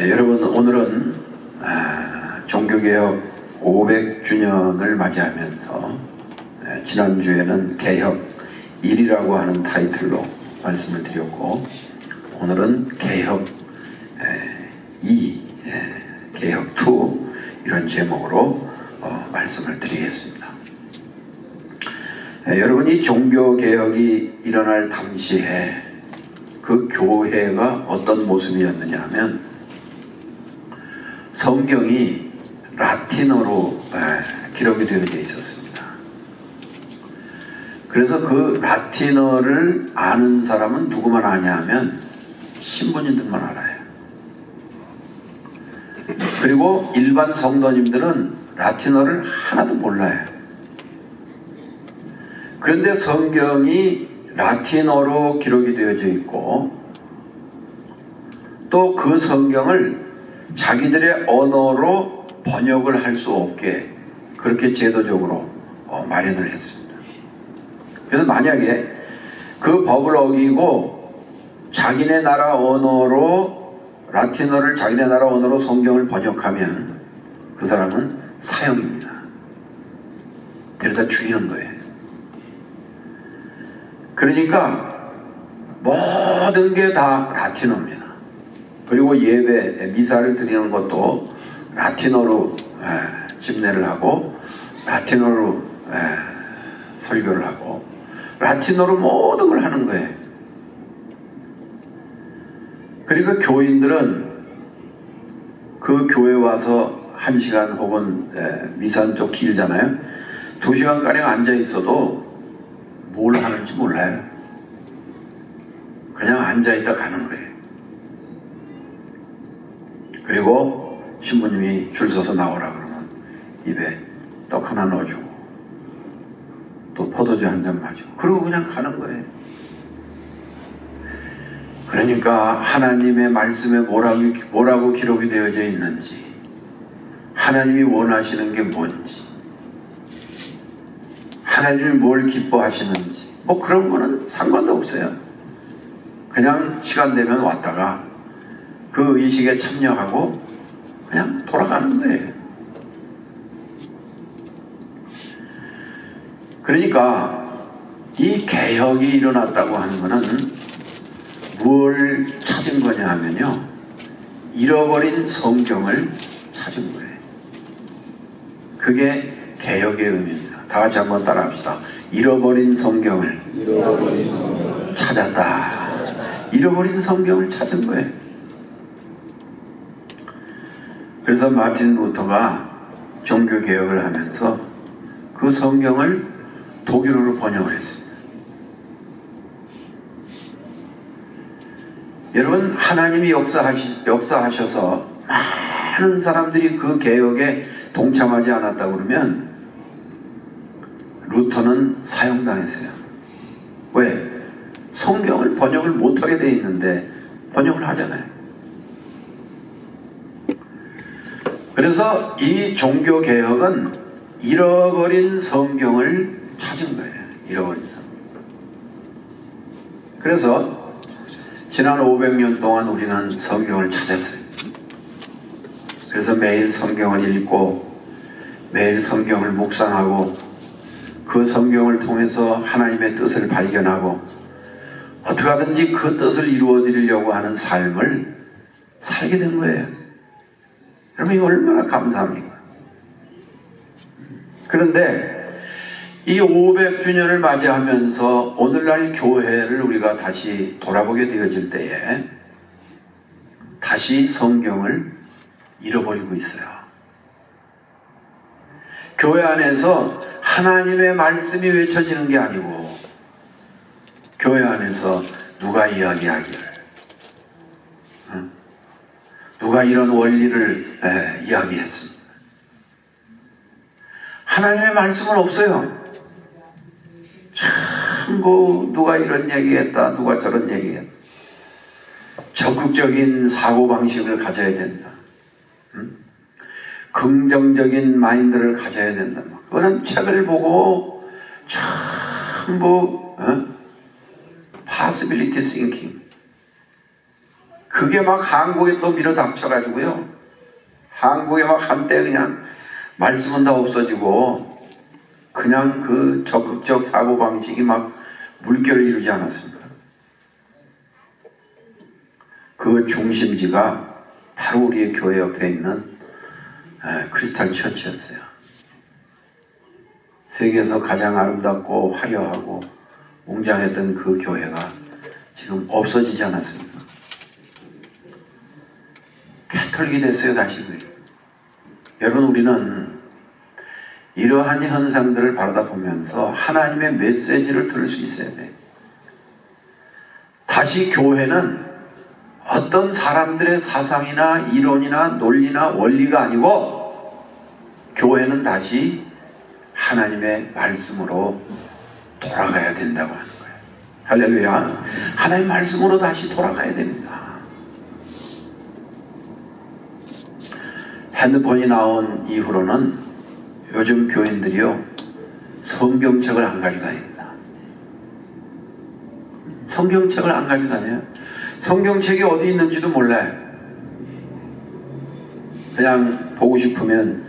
여러분, 오늘은 종교개혁 500주년을 맞이하면서 지난주에는 개혁 1이라고 하는 타이틀로 말씀을 드렸고, 오늘은 개혁 2, 개혁 2 이런 제목으로 말씀을 드리겠습니다. 여러분, 이 종교개혁이 일어날 당시에 그 교회가 어떤 모습이었느냐 하면, 성경이 라틴어로 기록이 되어져 있었습니다. 그래서 그 라틴어를 아는 사람은 누구만 아냐 하면 신부님들만 알아요. 그리고 일반 성도님들은 라틴어를 하나도 몰라요. 그런데 성경이 라틴어로 기록이 되어져 있고, 또 그 성경을 자기들의 언어로 번역을 할 수 없게 그렇게 제도적으로 마련을 했습니다. 그래서 만약에 그 법을 어기고 자기네 나라 언어로, 라틴어를 자기네 나라 언어로 성경을 번역하면 그 사람은 사형입니다. 데려다 죽이는 거예요. 그러니까 모든 게 다 라틴어입니다. 그리고 예배, 미사를 드리는 것도 라틴어로 집례를 하고, 라틴어로 설교를 하고, 라틴어로 모든 걸 하는 거예요. 그러니까 교인들은 그 교회 와서 1시간 혹은 미사는 좀 길잖아요. 2시간가량 앉아 있어도 뭘 하는지 몰라요. 그냥 앉아있다 가는 거예요. 그리고 신부님이 줄 서서 나오라 그러면 입에 떡 하나 넣어주고, 또 포도주 한 잔 마시고, 그리고 그냥 가는 거예요. 그러니까 하나님의 말씀에 뭐라고 기록이 되어져 있는지, 하나님이 원하시는 게 뭔지, 하나님이 뭘 기뻐하시는지, 뭐 그런 거는 상관도 없어요. 그냥 시간 되면 왔다가 그 의식에 참여하고 그냥 돌아가는 거예요. 그러니까 이 개혁이 일어났다고 하는 거는 뭘 찾은 거냐 하면요, 잃어버린 성경을 찾은 거예요. 그게 개혁의 의미입니다. 다 같이 한번 따라 합시다. 잃어버린 성경을 찾았다. 잃어버린 성경을 찾은 거예요. 그래서 마틴 루터가 종교개혁을 하면서 그 성경을 독일어로 번역을 했습니다. 여러분, 하나님이 역사하셔서 많은 사람들이 그 개혁에 동참하지 않았다고 그러면 루터는 사형당했어요. 왜? 성경을 번역을 못하게 돼 있는데 번역을 하잖아요. 그래서 이 종교개혁은 잃어버린 성경을 찾은 거예요. 잃어버린 성경. 그래서 지난 500년 동안 우리는 성경을 찾았어요. 그래서 매일 성경을 읽고, 매일 성경을 묵상하고, 그 성경을 통해서 하나님의 뜻을 발견하고, 어떻게 하든지 그 뜻을 이루어 드리려고 하는 삶을 살게 된 거예요. 여러분, 이거 얼마나 감사합니까? 그런데 이 500주년을 맞이하면서 오늘날 교회를 우리가 다시 돌아보게 되어질 때에 다시 성경을 잃어버리고 있어요. 교회 안에서 하나님의 말씀이 외쳐지는 게 아니고, 교회 안에서 누가 이야기하기를, 누가 이런 원리를 이야기했습니다. 하나님의 말씀은 없어요. 참 누가 이런 얘기했다, 누가 저런 얘기했다. 적극적인 사고방식을 가져야 된다. 긍정적인 마인드를 가져야 된다. 그거는 책을 보고 전부 possibility thinking, 그게 막 한국에 또 밀어닥쳐가지고요. 한국에 막 한때 그냥 말씀은 다 없어지고 그냥 그 적극적 사고방식이 막 물결을 이루지 않았습니까? 그 중심지가 바로 우리의 교회 옆에 있는 크리스탈 처치였어요. 세계에서 가장 아름답고 화려하고 웅장했던 그 교회가 지금 없어지지 않았습니까? 캐톨릭이 됐어요, 다시. 여러분, 우리는 이러한 현상들을 바라다 보면서 하나님의 메시지를 들을 수 있어야 돼. 다시 교회는 어떤 사람들의 사상이나 이론이나 논리나 원리가 아니고 교회는 다시 하나님의 말씀으로 돌아가야 된다고 하는 거예요. 할렐루야. 하나님의 말씀으로 다시 돌아가야 됩니다. 핸드폰이 나온 이후로는 요즘 교인들이요, 성경책을 안 가지고 다닙니다. 성경책을 안 가지고 다녀요. 성경책이 어디 있는지도 몰라요. 그냥 보고 싶으면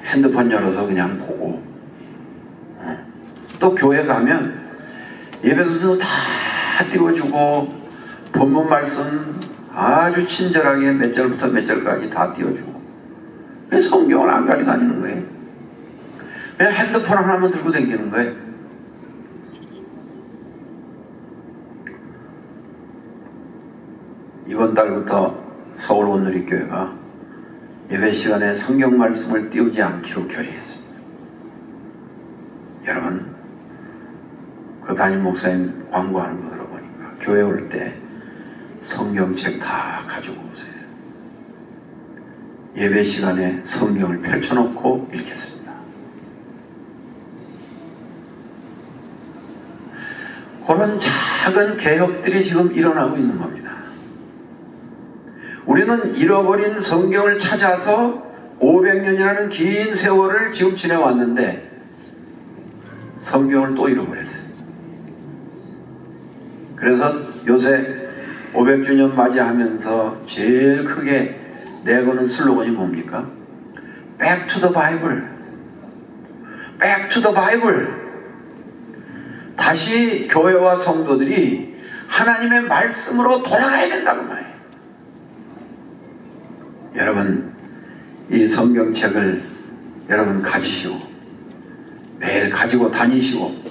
핸드폰 열어서 그냥 보고, 또 교회 가면 예배소도 다 띄워주고 본문 말씀 아주 친절하게 몇 절부터 몇 절까지 다 띄워주고, 왜 성경을 안 가지고 다니는 거예요? 그냥 핸드폰 하나만 들고 다니는 거예요. 이번 달부터 서울 온누리교회가 예배 시간에 성경 말씀을 띄우지 않기로 결의했습니다. 여러분, 그 담임 목사님 광고하는 거 들어보니까 교회 올 때 성경책 다 가지고 오세요. 예배 시간에 성경을 펼쳐놓고 읽겠습니다. 그런 작은 개혁들이 지금 일어나고 있는 겁니다. 우리는 잃어버린 성경을 찾아서 500년이라는 긴 세월을 지금 지내왔는데 성경을 또 잃어버렸어요. 그래서 요새 500주년 맞이하면서 제일 크게 내거는 슬로건이 뭡니까? Back to the Bible. Back to the Bible. 다시 교회와 성도들이 하나님의 말씀으로 돌아가야 된다고 말이에요. 여러분, 이 성경책을 여러분 가지시고 매일 가지고 다니시고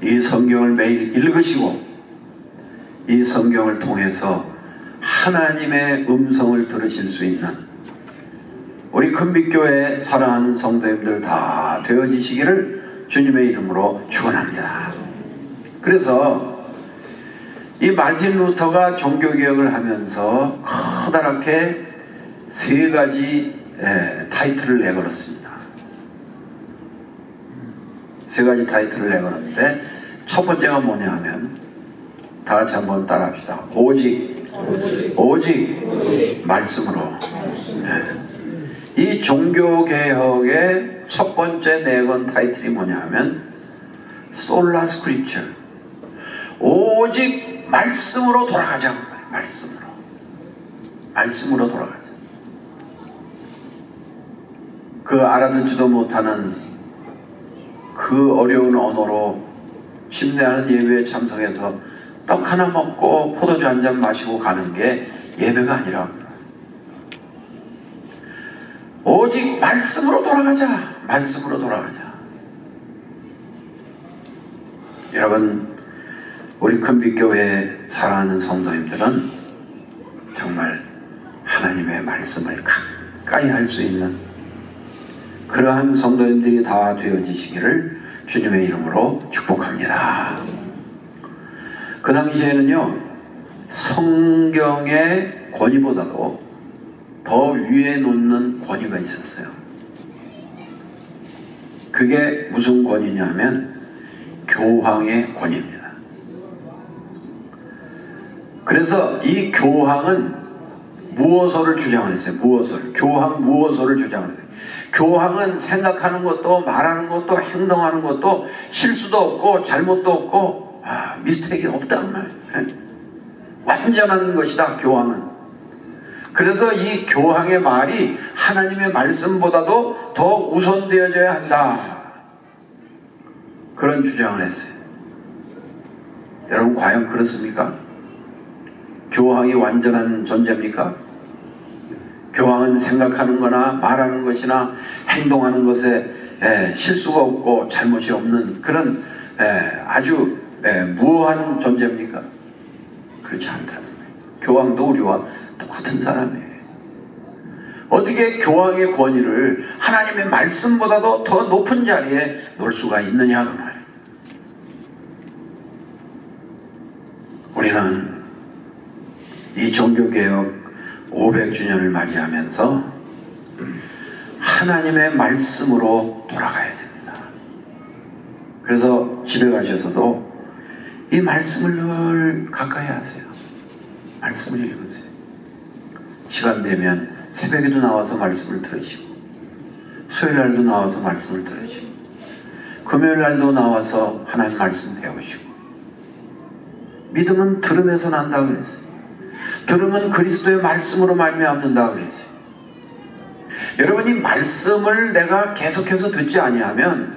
이 성경을 매일 읽으시고 이 성경을 통해서 하나님의 음성을 들으실 수 있는 우리 큰빛교회 사랑하는 성도님들 다 되어지시기를 주님의 이름으로 축원합니다. 그래서 이 마틴 루터가 종교개혁을 하면서 커다랗게 세 가지 타이틀을 내걸었습니다. 세 가지 타이틀을 내걸었는데 첫 번째가 뭐냐 하면 다 같이 한번 따라합시다. 오직 말씀으로. 이 종교개혁의 첫 번째 내건 타이틀이 뭐냐 하면 솔라 스크립처. 오직 말씀으로 돌아가자. 말씀으로 돌아가자. 그 알아듣지도 못하는 그 어려운 언어로 심내하는 예배에 참석해서 떡 하나 먹고 포도주 한 잔 마시고 가는 게 예배가 아니라 오직 말씀으로 돌아가자. 말씀으로 돌아가자. 여러분, 우리 큰빛교회 사랑하는 성도님들은 정말 하나님의 말씀을 가까이 할 수 있는 그러한 성도님들이 다 되어지시기를 주님의 이름으로 축복합니다. 그 당시에는요, 성경의 권위보다도 더 위에 놓는 권위가 있었어요. 그게 무슨 권위냐면 교황의 권위입니다. 그래서 이 교황은 무어서를 주장을 했어요. 교황 무어서를 주장을 했어요. 교황은 생각하는 것도 말하는 것도 행동하는 것도 실수도 없고 잘못도 없고 미스테이크가 없다는 말이에요. 완전한 것이다, 교황은. 그래서 이 교황의 말이 하나님의 말씀보다도 더 우선되어져야 한다, 그런 주장을 했어요. 여러분, 과연 그렇습니까? 교황이 완전한 존재입니까? 교황은 생각하는 거나 말하는 것이나 행동하는 것에 실수가 없고 잘못이 없는 그런 아주 무한 존재입니까? 그렇지 않다는 거예요. 교황도 우리와 똑같은 사람이에요. 어떻게 교황의 권위를 하나님의 말씀보다도 더 높은 자리에 놓을 수가 있느냐 그 말이에요. 우리는 이 종교개혁 500주년을 맞이하면서 하나님의 말씀으로 돌아가야 됩니다. 그래서 집에 가셔서도 이 말씀을 늘 가까이 하세요. 말씀을 읽으세요. 시간 되면 새벽에도 나와서 말씀을 들으시고, 수요일날도 나와서 말씀을 들으시고, 금요일날도 나와서 하나님 말씀 배우시고. 믿음은 들음에서 난다 그랬어요. 들음은 그리스도의 말씀으로 말미암는다 그랬어요. 여러분이 말씀을 내가 계속해서 듣지 아니하면,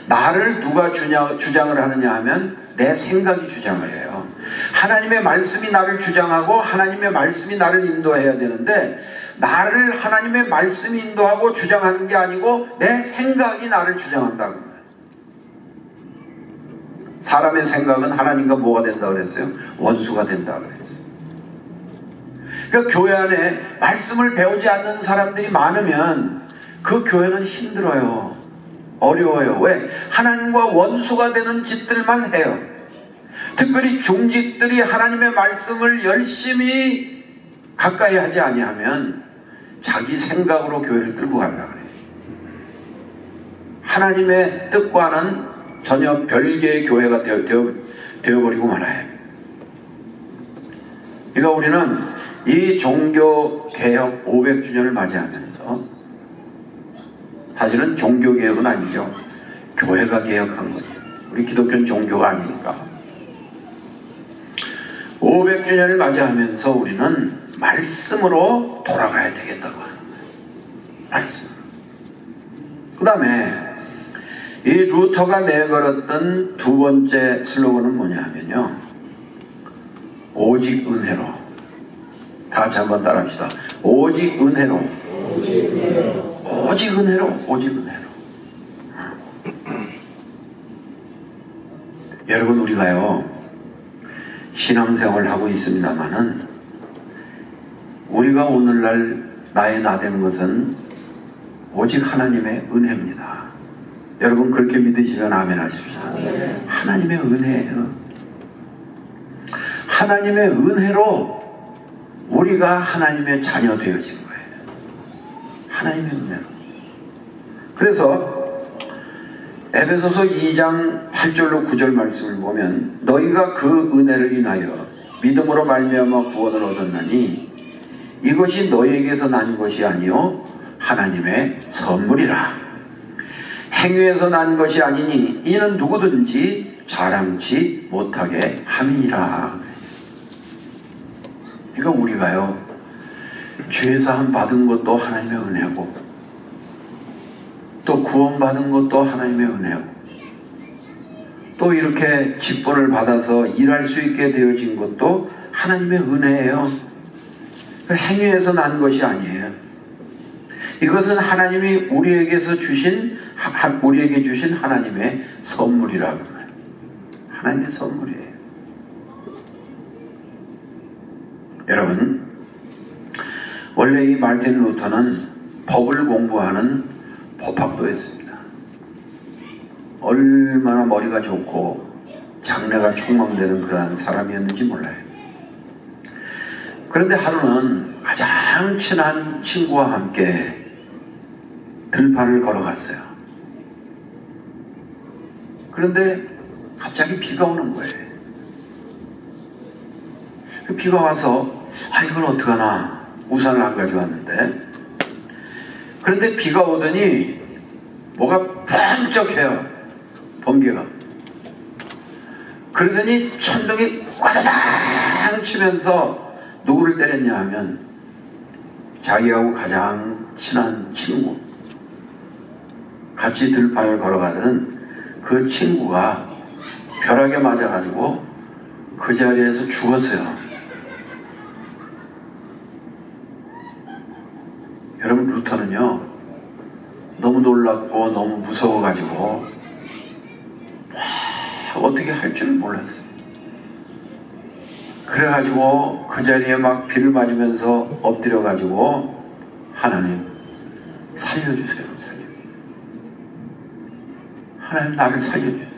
나를 누가 주장을 하느냐 하면 내 생각이 주장을 해요. 하나님의 말씀이 나를 주장하고 하나님의 말씀이 나를 인도해야 되는데, 나를 하나님의 말씀이 인도하고 주장하는 게 아니고 내 생각이 나를 주장한다고. 사람의 생각은 하나님과 뭐가 된다고 그랬어요? 원수가 된다고 그랬어요. 그러니까 교회 안에 말씀을 배우지 않는 사람들이 많으면 그 교회는 힘들어요. 어려워요. 왜? 하나님과 원수가 되는 짓들만 해요. 특별히 중직들이 하나님의 말씀을 열심히 가까이 하지 아니하면 자기 생각으로 교회를 끌고 가려고 그래요. 하나님의 뜻과는 전혀 별개의 교회가 되어버리고 말아요. 그러니까 우리는 이 종교개혁 500주년을 맞이하면서, 사실은 종교개혁은 아니죠. 교회가 개혁한 거예요. 우리 기독교는 종교가 아니니까. 500주년을 맞이하면서 우리는 말씀으로 돌아가야 되겠다고 하는 거예요. 말씀. 그 다음에 이 루터가 내걸었던 두 번째 슬로건은 뭐냐 하면요, 오직 은혜로. 다 같이 한번 따라 합시다. 오직 은혜로. 오직 은혜로. 오직 은혜로. 오직 은혜로. 여러분, 우리가요 신앙생활을 하고 있습니다마는, 우리가 오늘날 나의 나 된 것은 오직 하나님의 은혜입니다. 여러분, 그렇게 믿으시면 아멘 하십시오. 하나님의 은혜예요. 하나님의 은혜로 우리가 하나님의 자녀 되어진 거예요. 하나님의 은혜로. 그래서 에베소서 2장 8절로 9절 말씀을 보면, 너희가 그 은혜를 인하여 믿음으로 말미암아 구원을 얻었나니 이것이 너희에게서 난 것이 아니요 하나님의 선물이라. 행위에서 난 것이 아니니 이는 누구든지 자랑치 못하게 함이니라. 그러니까 우리가요 죄사함 받은 것도 하나님의 은혜고, 또 구원받은 것도 하나님의 은혜고, 또 이렇게 직분을 받아서 일할 수 있게 되어진 것도 하나님의 은혜예요. 행위에서 난 것이 아니에요. 이것은 하나님이 우리에게 주신 하나님의 선물이라고 해요. 하나님의 선물이에요. 여러분, 원래 이 마르틴 루터는 법을 공부하는 법학도였습니다. 얼마나 머리가 좋고 장래가 촉망되는 그러한 사람이었는지 몰라요. 그런데 하루는 가장 친한 친구와 함께 들판을 걸어갔어요. 그런데 갑자기 비가 오는 거예요. 그 비가 와서 이걸 어떡하나, 우산을 안 가져왔는데, 그런데 비가 오더니 뭐가 번쩍해요. 번개가. 그러더니 천둥이 와다당 치면서 누구를 때렸냐 하면 자기하고 가장 친한 친구, 같이 들판을 걸어가던 그 친구가 벼락에 맞아가지고 그 자리에서 죽었어요. 여러분, 루터는요 너무 놀랍고 너무 무서워가지고 어떻게 할 줄 몰랐어요. 그래가지고 그 자리에 막 비를 맞으면서 엎드려가지고 하나님 살려주세요. 하나님 나를 살려주세요.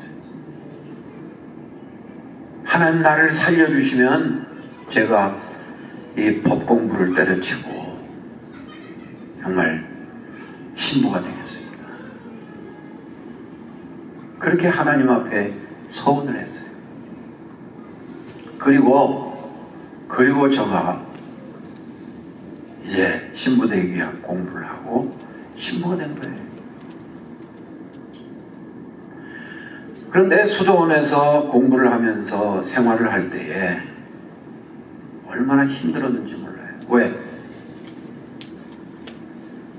하나님 나를 살려주시면 제가 이 법 공부를 때려치고 정말 신부가 되겠습니다. 그렇게 하나님 앞에 서원을 했어요. 그리고 저가 이제 신부 되기 위한 공부를 하고 신부가 된 거예요. 그런데 수도원에서 공부를 하면서 생활을 할 때에 얼마나 힘들었는지 몰라요. 왜?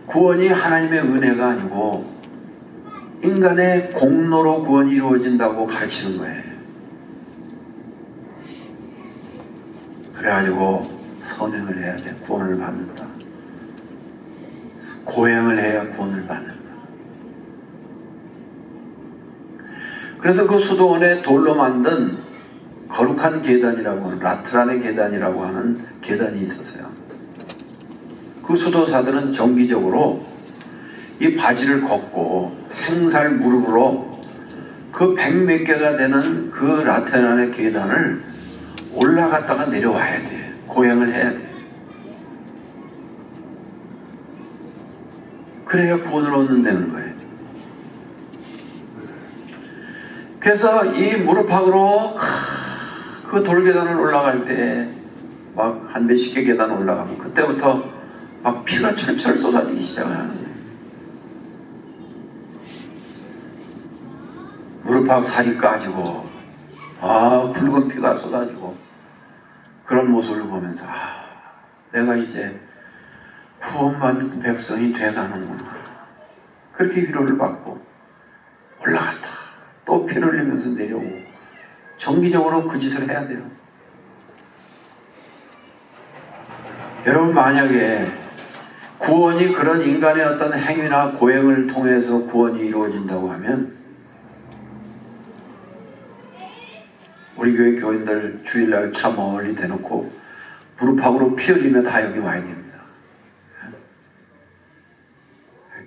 구원이 하나님의 은혜가 아니고 인간의 공로로 구원이 이루어진다고 가르치는 거예요. 그래가지고 선행을 해야 돼. 구원을 받는다. 고행을 해야 구원을 받는다. 그래서 그 수도원에 돌로 만든 거룩한 계단이라고 하는, 라트란의 계단이라고 하는 계단이 있었어요. 그 수도사들은 정기적으로 이 바지를 걷고 생살 무릎으로 그 100몇 개가 되는 그 라트란의 계단을 올라갔다가 내려와야 돼. 고행을 해야 돼. 그래야 구원을 얻는다는 거예요. 그래서 이 무릎팍으로 그 돌계단을 올라갈 때 막 한 몇십 개 계단 올라가면 그때부터 막 피가 철철 쏟아지기 시작하는 거예요. 무릎팍 살이 까지고 붉은 피가 쏟아지고 그런 모습을 보면서 내가 이제 구원받는 백성이 돼가는구나. 그렇게 위로를 받고 올라갔다. 또 피를 흘리면서 내려오고 정기적으로 그 짓을 해야 돼요. 여러분, 만약에 구원이 그런 인간의 어떤 행위나 고행을 통해서 구원이 이루어진다고 하면 우리 교회 교인들 주일날 차 멀리 대놓고 무릎팍으로 피 흘리며 다 여기 와야 됩니다.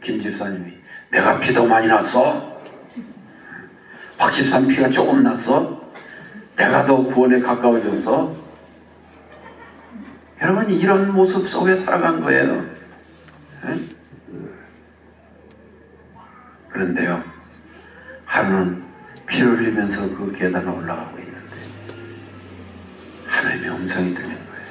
김 집사님이 내가 피 더 많이 났어? 박 집사님 피가 조금 났어? 내가 더 구원에 가까워졌어? 여러분, 이런 모습 속에 살아간 거예요. 그런데요, 하루는 피를 흘리면서 그 계단을 올라가고 있는데 하나님의 음성이 들리는 거예요.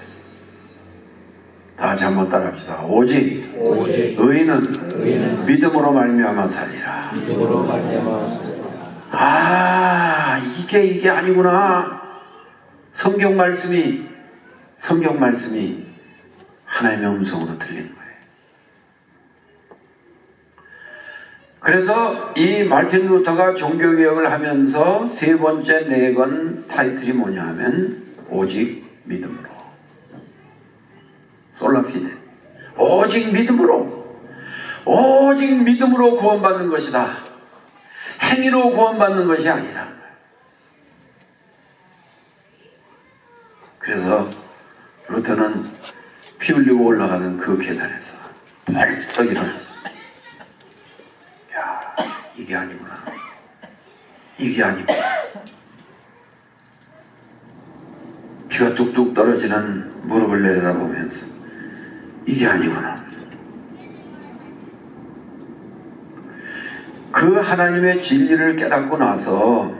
다 같이 한번 따라합시다. 오직 의인은 믿음으로 말미암아 살리라. 이게 아니구나. 성경 말씀이 하나님의 음성으로 들리는 거예요. 그래서 이 마르틴 루터가 종교개혁을 하면서 세 번째 내건 타이틀이 뭐냐 하면 오직 믿음으로, 솔라피데, 오직 믿음으로 구원받는 것이다. 행위로 구원받는 것이 아니라. 그래서 루터는 피 흘리고 올라가는 그 계단에서 벌떡 일어났어. 이게 아니구나. 피가 뚝뚝 떨어지는 무릎을 내려다보면서 이게 아니구나. 그 하나님의 진리를 깨닫고 나서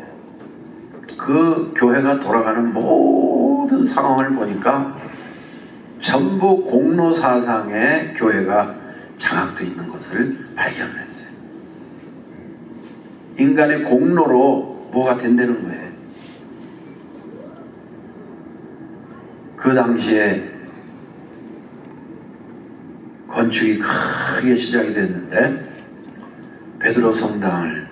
그 교회가 돌아가는 모든 상황을 보니까 전부 공로 사상의 교회가 장악되어 있는 것을 발견했어요. 인간의 공로로 뭐가 된다는 거예요. 그 당시에 건축이 크게 시작이 됐는데 베드로 성당을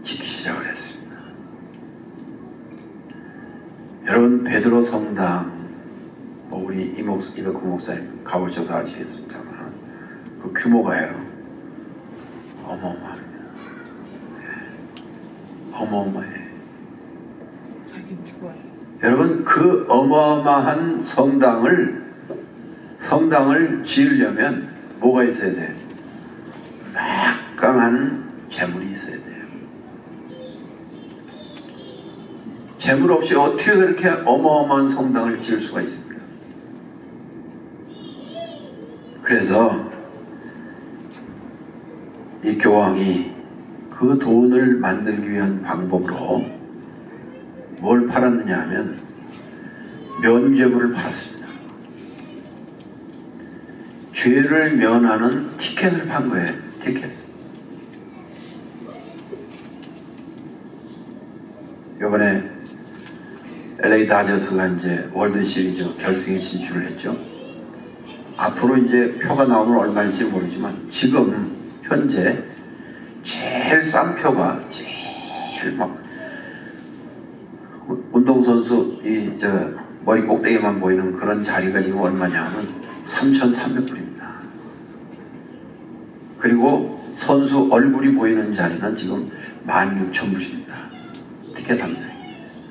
짓기 시작을 했습니다. 여러분, 베드로 성당 우리 이덕구 목사님 가보셔서 아시겠습니다만 그 규모가요 어마어마합니다. 어마어마해. 사진 찍고 왔어요. 여러분, 그 어마어마한 성당을 지으려면 뭐가 있어야 돼요? 막강한 재물이 있어야 돼요. 재물 없이 어떻게 그렇게 어마어마한 성당을 지을 수가 있습니까? 그래서 이 교황이 그 돈을 만들기 위한 방법으로 뭘 팔았느냐 하면 면죄부를 팔았습니다. 죄를 면하는 티켓을 판 거예요. 티켓. 이번에 LA 다저스가 이제 월드 시리즈 결승에 진출을 했죠. 앞으로 이제 표가 나오면 얼마일지 모르지만 지금 현재 제일 싼 표가 제일 막 운동선수 머리 꼭대기만 보이는 그런 자리가 지금 얼마냐 하면 3,300불입니다. 그리고 선수 얼굴이 보이는 자리는 지금 16,000불입니다. 티켓 한 장.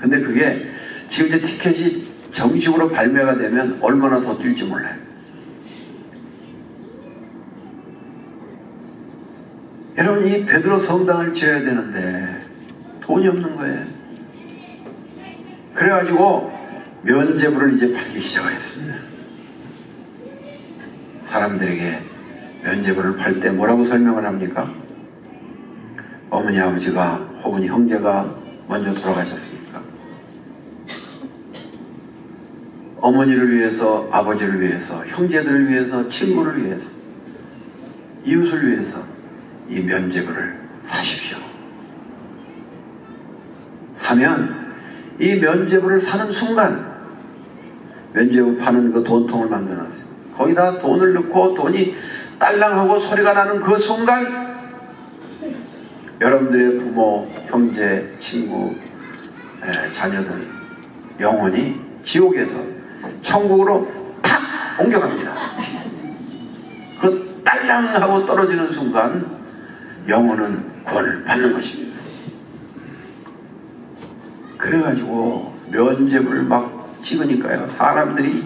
근데 그게 지금 이제 티켓이 정식으로 발매가 되면 얼마나 더 뛸지 몰라요. 여러분, 이 베드로 성당을 지어야 되는데 돈이 없는 거예요. 그래가지고 면죄부를 이제 팔기 시작을 했습니다. 사람들에게 면죄부를 팔 때 뭐라고 설명을 합니까? 어머니 아버지가 혹은 형제가 먼저 돌아가셨습니까? 어머니를 위해서, 아버지를 위해서, 형제들을 위해서, 친구를 위해서, 이웃을 위해서 이 면죄부를 사십시오. 사면 이 면죄부를 사는 순간 면죄부 파는 그 돈통을 만들어놨어요. 거기다 돈을 넣고 돈이 딸랑하고 소리가 나는 그 순간 여러분들의 부모, 형제, 친구, 자녀들 영혼이 지옥에서 천국으로 탁 옮겨갑니다. 그 딸랑하고 떨어지는 순간 영혼은 구원을 받는 것입니다. 그래가지고 면죄부를 막 찍으니까요, 사람들이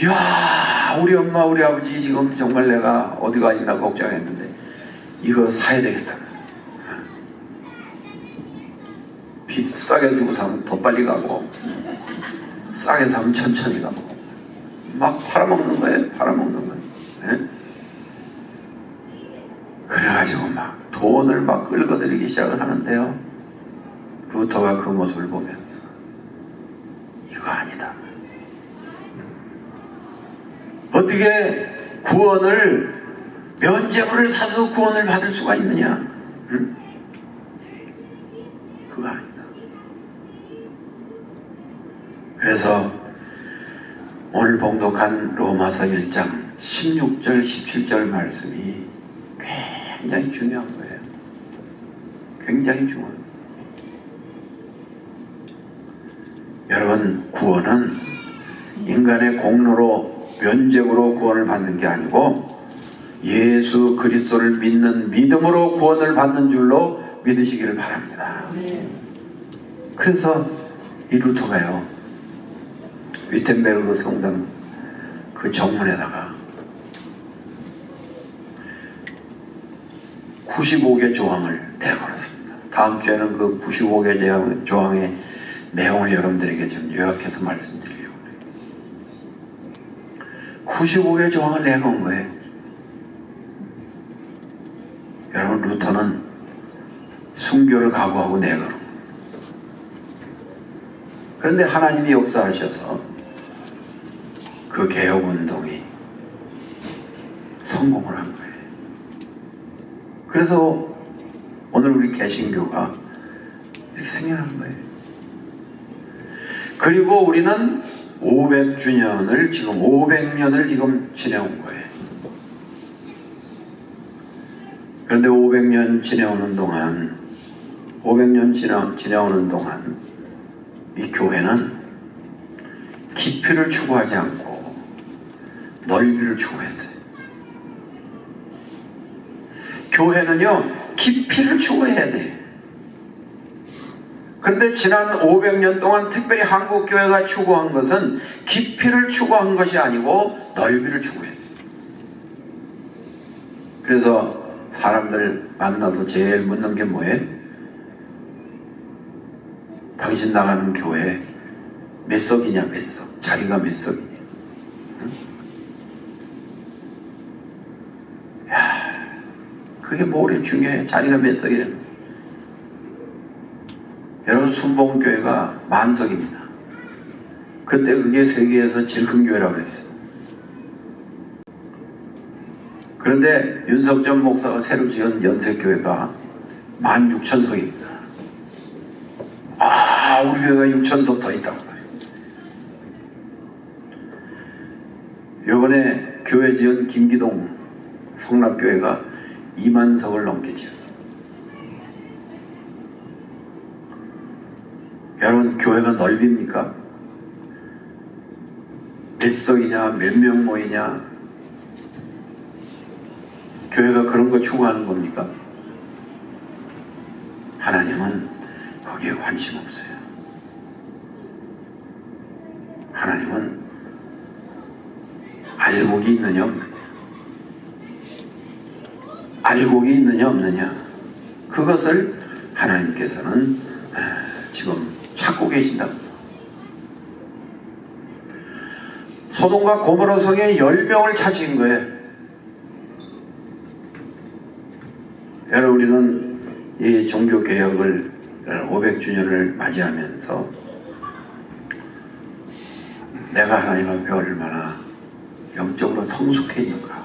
이야, 우리 엄마 우리 아버지 지금 정말 내가 어디가 있나 걱정했는데 이거 사야 되겠다. 비싸게 주고 사면 더 빨리 가고 싸게 사면 천천히 가고 막 팔아먹는 거예요. 팔아먹는 거예요. 네? 그래가지고 막 돈을 막 끌어들이기 시작을 하는데요, 루터가 그 모습을 보면서 이거 아니다. 어떻게 구원을, 면죄부를 사서 구원을 받을 수가 있느냐? 응? 그거 아니다. 그래서 오늘 봉독한 로마서 1장 16절 17절 말씀이 굉장히 중요한 거예요. 굉장히 중요한. 여러분, 구원은 인간의 공로로 면죄부로 구원을 받는 게 아니고 예수 그리스도를 믿는 믿음으로 구원을 받는 줄로 믿으시기를 바랍니다. 그래서 이 루터가요, 위텐베르그 성당 그 정문에다가 95개 조항을 내걸었습니다. 다음 주에는 그 95개 조항의 내용을 여러분들에게 좀 요약해서 말씀드리려고 해요. 95개 조항을 내건 거예요. 여러분, 루터는 순교를 각오하고 내걸은 거예요. 그런데 하나님이 역사하셔서 그 개혁운동이 성공을 한 거예요. 그래서 오늘 우리 개신교가 이렇게 생겨난 거예요. 그리고 우리는 500주년을 지금 500년을 지금 지내온 거예요. 그런데 500년 지내오는 동안 500년 지내오는 동안 이 교회는 깊이를 추구하지 않고 넓이를 추구했어요. 교회는요, 깊이를 추구해야 돼요. 그런데 지난 500년 동안 특별히 한국교회가 추구한 것은 깊이를 추구한 것이 아니고 넓이를 추구했어요. 그래서 사람들 만나서 제일 묻는 게 뭐예요? 당신 나가는 교회 몇 석이냐, 몇 석? 자리가 몇 석이냐? 응? 야, 그게 뭐래 중요해? 자리가 몇 석이냐는. 여러분, 순복음교회가 만석입니다. 그때 그게 세계에서 제일 큰 교회라고 그랬어요. 그런데 윤석전 목사가 새로 지은 연세교회가 16,000석입니다. 아, 우리 교회가 6,000석 더 있다고 그래요. 요번에 교회 지은 김기동 성락교회가 20,000석을 넘게 지었어요. 여러분, 교회가 넓입니까? 몇 석이냐, 몇 명 모이냐? 교회가 그런 거 추구하는 겁니까? 하나님은 거기에 관심 없어요. 하나님은 알곡이 있느냐 없느냐, 알곡이 있느냐 없느냐, 그것을 하나님께서는 지금 찾고 계신다. 소돔과 고모라 성에 10명을 찾으신 거예요. 여러분, 우리는 이 종교개혁을 500주년을 맞이하면서 내가 하나님 앞에 얼마나 영적으로 성숙해진가,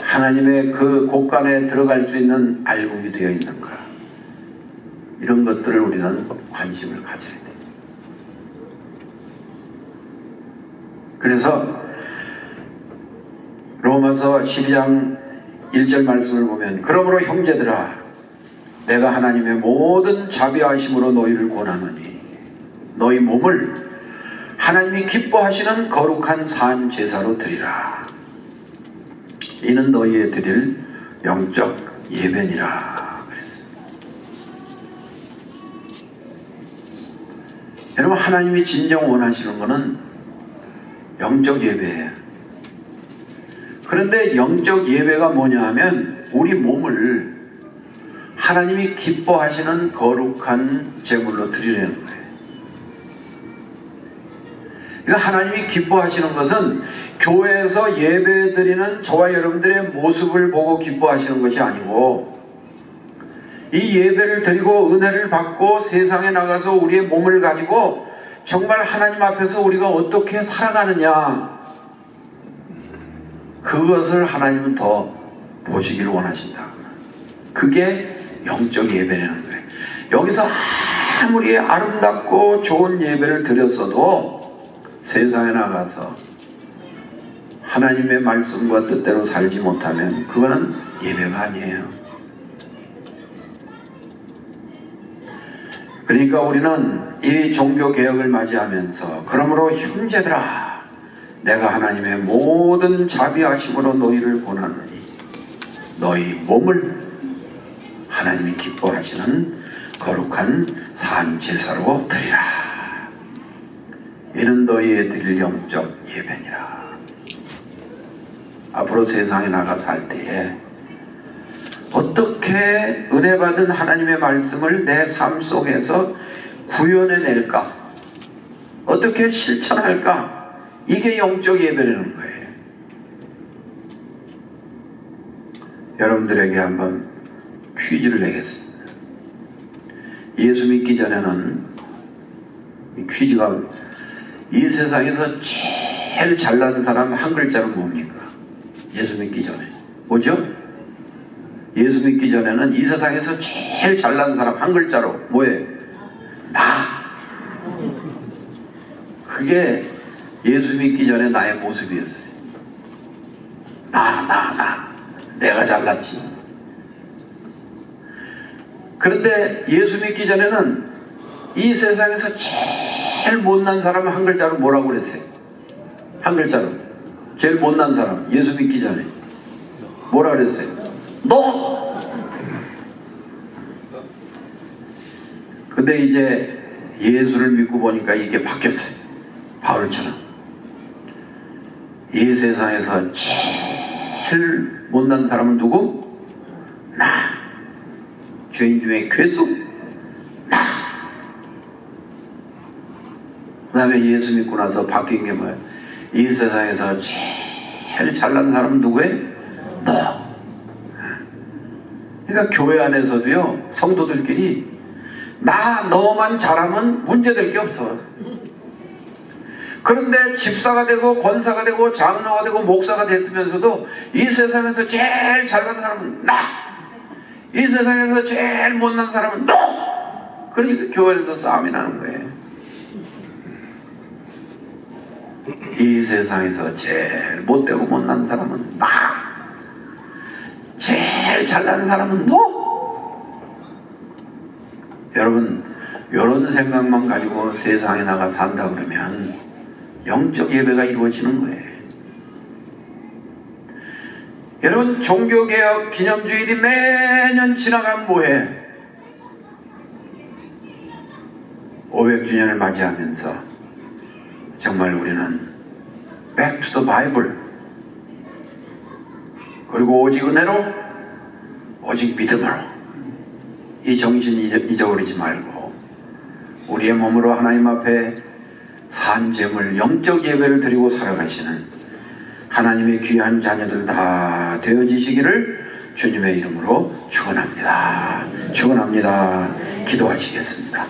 하나님의 그 곳간에 들어갈 수 있는 알곡이 되어 있는가, 이런 것들을 우리는 관심을 가져야 돼요. 그래서 로마서 12장 1절 말씀을 보면, 그러므로 형제들아, 내가 하나님의 모든 자비하심으로 너희를 권하노니 너희 몸을 하나님이 기뻐하시는 거룩한 산 제사로 드리라. 이는 너희의 드릴 영적 예배니라. 여러분, 하나님이 진정 원하시는 것은 영적 예배예요. 그런데 영적 예배가 뭐냐 하면 우리 몸을 하나님이 기뻐하시는 거룩한 제물로 드리려는 거예요. 그러니까 하나님이 기뻐하시는 것은 교회에서 예배 드리는 저와 여러분들의 모습을 보고 기뻐하시는 것이 아니고, 이 예배를 드리고 은혜를 받고 세상에 나가서 우리의 몸을 가지고 정말 하나님 앞에서 우리가 어떻게 살아가느냐, 그것을 하나님은 더 보시기를 원하신다. 그게 영적 예배라는 거예요. 여기서 아무리 아름답고 좋은 예배를 드렸어도 세상에 나가서 하나님의 말씀과 뜻대로 살지 못하면 그거는 예배가 아니에요. 그러니까 우리는 이 종교개혁을 맞이하면서, 그러므로 형제들아, 내가 하나님의 모든 자비하심으로 너희를 권하노니 너희 몸을 하나님이 기뻐하시는 거룩한 산 제사로 드리라. 이는 너희의 드릴 영적 예배니라. 앞으로 세상에 나가 살 때에 어떻게 은혜 받은 하나님의 말씀을 내 삶 속에서 구현해낼까, 어떻게 실천할까, 이게 영적 예배라는 거예요. 여러분들에게 한번 퀴즈를 내겠습니다. 예수 믿기 전에는 이 퀴즈가, 이 세상에서 제일 잘난 사람 한 글자로 뭡니까? 예수 믿기 전에 뭐죠? 예수 믿기 전에는 이 세상에서 제일 잘난 사람 한 글자로 뭐예요? 나. 그게 예수 믿기 전에 나의 모습이었어요. 내가 잘났지. 그런데 예수 믿기 전에는 이 세상에서 제일 못난 사람은 한 글자로 뭐라고 그랬어요? 한 글자로. 제일 못난 사람, 예수 믿기 전에 뭐라 그랬어요? 너! 근데 이제 예수를 믿고 보니까 이게 바뀌었어요. 바울처럼. 이 세상에서 제일 못난 사람은 누구? 나. 죄인 중에 괴수? 나. 그 다음에 예수 믿고 나서 바뀐 게 뭐야? 이 세상에서 제일 잘난 사람은 누구예요? 너. 그러니까 교회 안에서도요, 성도들끼리 너만 잘하면 문제될 게 없어. 그런데 집사가 되고 권사가 되고 장로가 되고 목사가 됐으면서도 이 세상에서 제일 잘난 사람은 나. 이 세상에서 제일 못난 사람은 너. 그러니까 교회에서 싸움이 나는 거예요. 이 세상에서 제일 못되고 못난 사람은 나. 제일 잘난 사람은 너. 여러분, 이런 생각만 가지고 세상에 나가 산다 그러면 영적 예배가 이루어지는 거예요. 여러분, 종교개혁 기념주일이 매년 지나가면 뭐해? 500주년을 맞이하면서 정말 우리는 Back to the Bible, 그리고 오직 은혜로, 오직 믿음으로, 이 정신 잊어버리지 말고 우리의 몸으로 하나님 앞에 산재물, 영적 예배를 드리고 살아가시는 하나님의 귀한 자녀들 다 되어지시기를 주님의 이름으로 축원합니다. 축원합니다. 기도하시겠습니다.